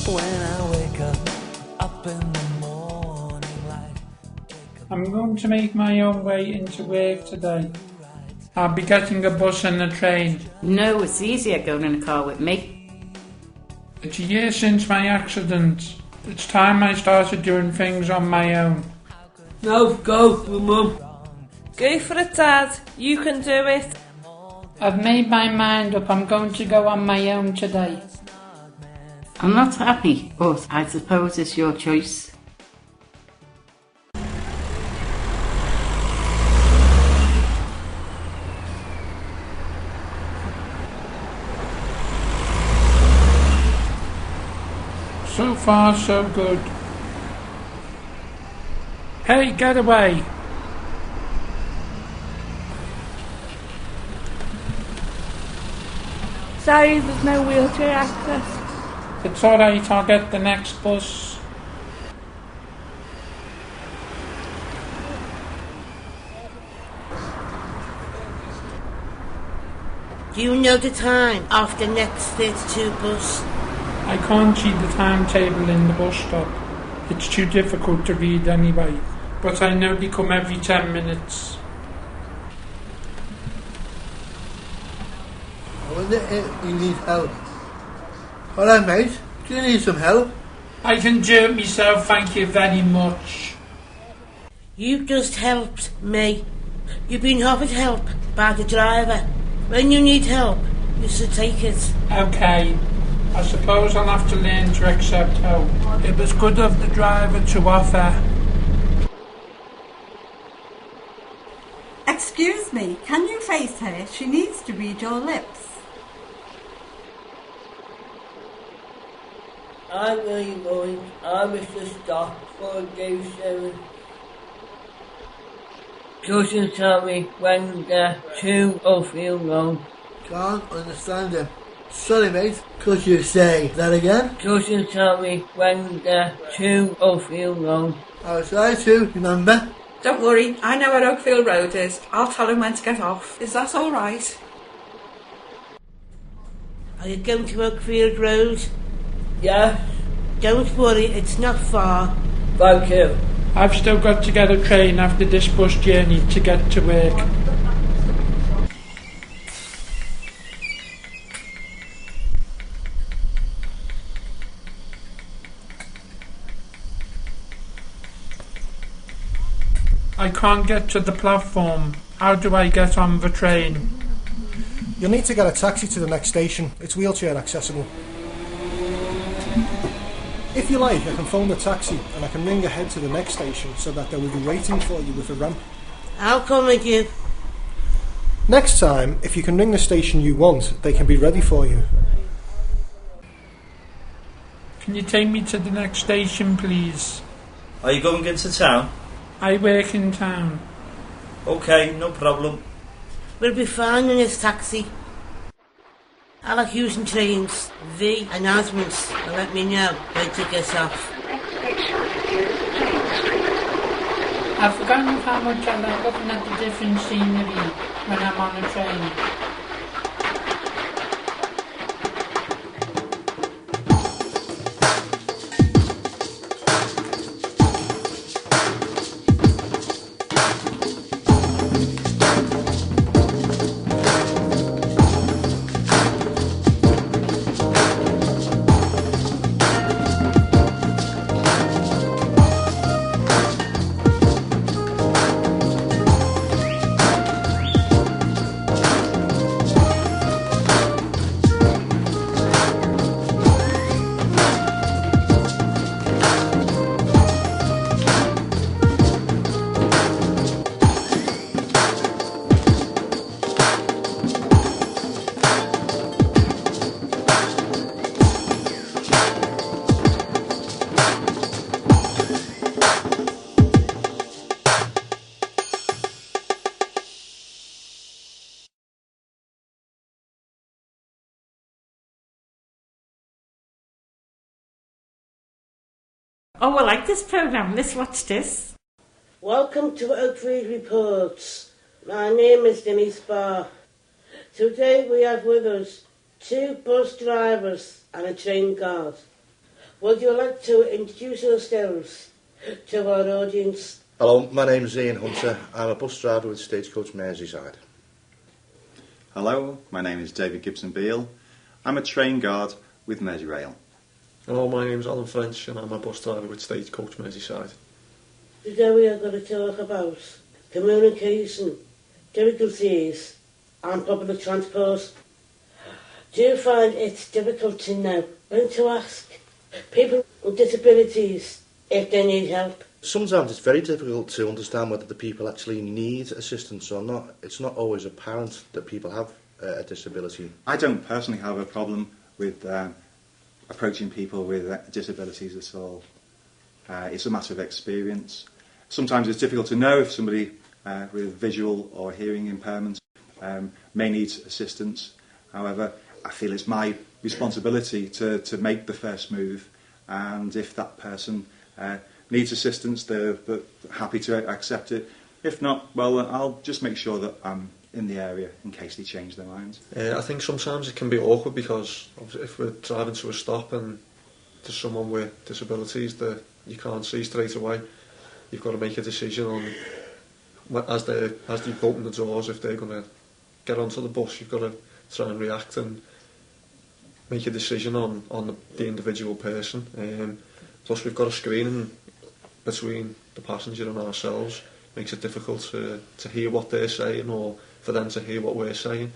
When I wake up in the morning light. I'm going to make my own way into work today. I'll be getting a bus and a train. No, it's easier going in a car with me. It's a year since my accident. It's time I started doing things on my own. No, go with Mum. Go for it, Dad. You can do it. I've made my mind up. I'm going to go on my own today. I'm not happy, but I suppose it's your choice. So far, so good. Hey, get away! Sorry, there's no wheelchair access. It's alright, I'll get the next bus. Do you know the time of the next 32 bus? I can't read the timetable in the bus stop. It's too difficult to read anyway, but I know they come every 10 minutes. I wonder if you need help. Alright mate, do you need some help? I can do it myself, thank you very much. You just helped me. You've been offered help by the driver. When you need help, you should take it. Okay, I suppose I'll have to learn to accept help. It was good of the driver to offer. Excuse me, can you face her? She needs to read your lips. I'm really going. I wish to stop for day 7. Couldn't tell me when to get to Oakfield Road. Can't understand him. Sorry mate, could you say that again? Couldn't tell me when to get to Oakfield Road. I'll try to remember. Don't worry, I know where Oakfield Road is. I'll tell him when to get off. Is that all right? Are you going to Oakfield Road? Yeah. Don't worry, it's not far. Thank you. I've still got to get a train after this bus journey to get to work. I can't get to the platform. How do I get on the train? You'll need to get a taxi to the next station. It's wheelchair accessible. If you like, I can phone the taxi and I can ring ahead to the next station so that they will be waiting for you with a ramp. I'll come with you. Next time, if you can ring the station you want, they can be ready for you. Can you take me to the next station, please? Are you going into town? I work in town. Okay, no problem. We'll be fine in this taxi. I like using trains. The announcements will let me know when to get off. I've forgotten how much I like looking at the different scenery when I'm on a train. Oh, I like this programme. Let's watch this. Welcome to Oakfield Reports. My name is Denise Barr. Today we have with us 2 bus drivers and a train guard. Would you like to introduce yourselves to our audience? Hello, my name is Ian Hunter. I'm a bus driver with Stagecoach Merseyside. Hello, my name is David Gibson-Beale. I'm a train guard with Merseyrail. Hello, my name is Alan French and I'm a bus driver with Stagecoach Merseyside. Today we are going to talk about communication, difficulties and public transport. Do you find it difficult to know when to ask people with disabilities if they need help? Sometimes it's very difficult to understand whether the people actually need assistance or not. It's not always apparent that people have a disability. I don't personally have a problem with approaching people with disabilities at all. It's a matter of experience. Sometimes it's difficult to know if somebody with visual or hearing impairments may need assistance. However, I feel it's my responsibility to make the first move, and if that person needs assistance, they're happy to accept it. If not, well, I'll just make sure that I'm in the area in case they change their minds. I think sometimes it can be awkward because if we're driving to a stop and there's someone with disabilities that you can't see straight away, you've got to make a decision on, as they open the doors, if they're going to get onto the bus, you've got to try and react and make a decision on the individual person. Plus we've got a screening between the passenger and ourselves. Makes it difficult to hear what they're saying or for them to hear what we're saying.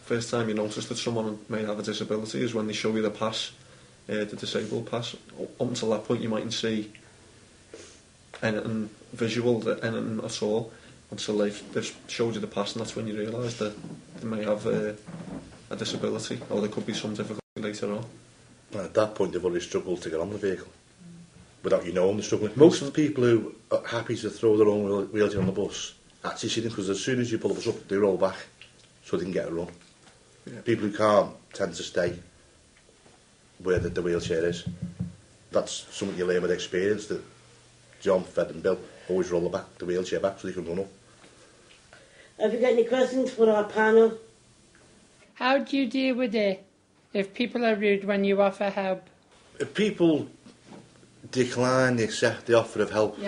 First time you notice that someone may have a disability is when they show you the pass, the disabled pass. Up until that point you mightn't see anything visual, anything at all, until they've showed you the pass, and that's when you realise that they may have a disability, or there could be some difficulty later on. And at that point they've already struggled to get on the vehicle without you knowing they're struggling. Most of the people who are happy to throw their own wheelchair on the bus actually see them, because as soon as you pull the bus up they roll back so they can get a run. Yeah. People who can't tend to stay where the wheelchair is. That's something you learn with experience, that John, Fred and Bill always roll the wheelchair back so they can run up. Have you got any questions for our panel? How do you deal with it if people are rude when you offer help? If people decline the offer of help,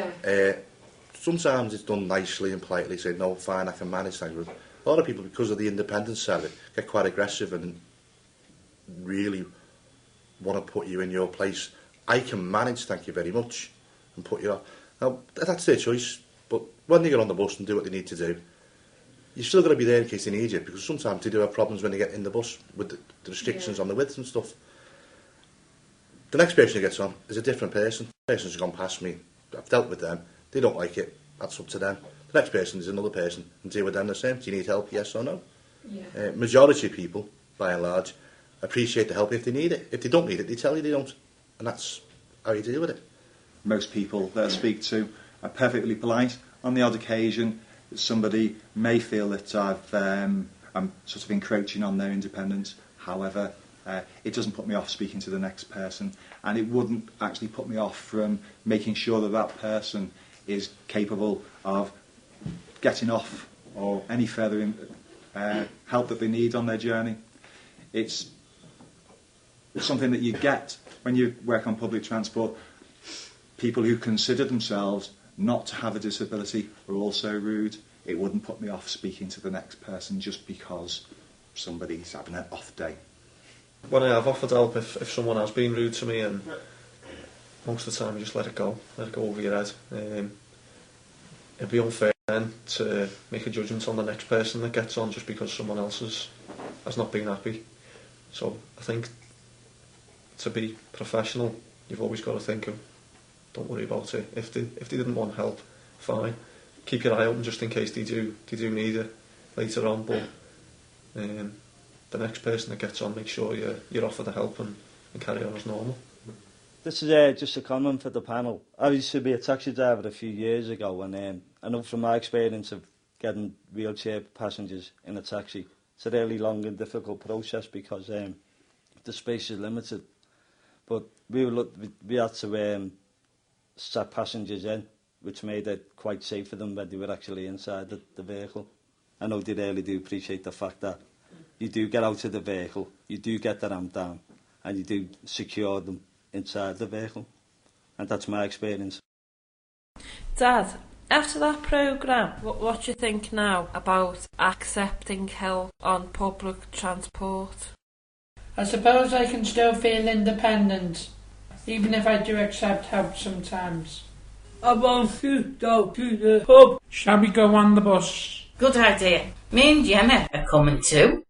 sometimes it's done nicely and politely, say, no, fine, I can manage things. A lot of people, because of the independence side of it, get quite aggressive and really want to put you in your place. I can manage, thank you very much, and put you off. Now, that's their choice, but when they get on the bus and do what they need to do, you're still got to be there in case they need you, because sometimes they do have problems when they get in the bus with the restrictions on the width and stuff. The next person who gets on is a different person. The person's gone past me, I've dealt with them, they don't like it, that's up to them. The next person is another person, and deal with them the same. Do you need help, yes or no? Yeah. Majority of people, by and large, appreciate the help if they need it. If they don't need it, they tell you they don't, and that's how you deal with it. Most people that I speak to are perfectly polite. On the odd occasion, somebody may feel that I'm sort of encroaching on their independence. However, it doesn't put me off speaking to the next person, and it wouldn't actually put me off from making sure that that person is capable of getting off or any further help that they need on their journey. It's something that you get when you work on public transport. People who consider themselves not to have a disability are also rude. It wouldn't put me off speaking to the next person just because somebody's having an off day. When I have offered help, if someone has been rude to me, and most of the time you just let it go over your head. It'd be unfair then to make a judgment on the next person that gets on just because someone else has not been happy. So I think to be professional, you've always got to think of, don't worry about it. If they didn't want help, fine. Keep your eye open just in case they do need it later on. But the next person that gets on, make sure you're offered the help and carry on as normal. This is just a comment for the panel. I used to be a taxi driver a few years ago, and I know from my experience of getting wheelchair passengers in a taxi, it's a really long and difficult process because the space is limited. But we had to sat passengers in, which made it quite safe for them when they were actually inside the vehicle. I know they really do appreciate the fact that you do get out of the vehicle, you do get the ramp down, and you do secure them inside the vehicle. And that's my experience. Dad, after that programme, what do you think now about accepting help on public transport? I suppose I can still feel independent, even if I do accept help sometimes. I want to go to the pub. Shall we go on the bus? Good idea. Me and Gemma are coming too.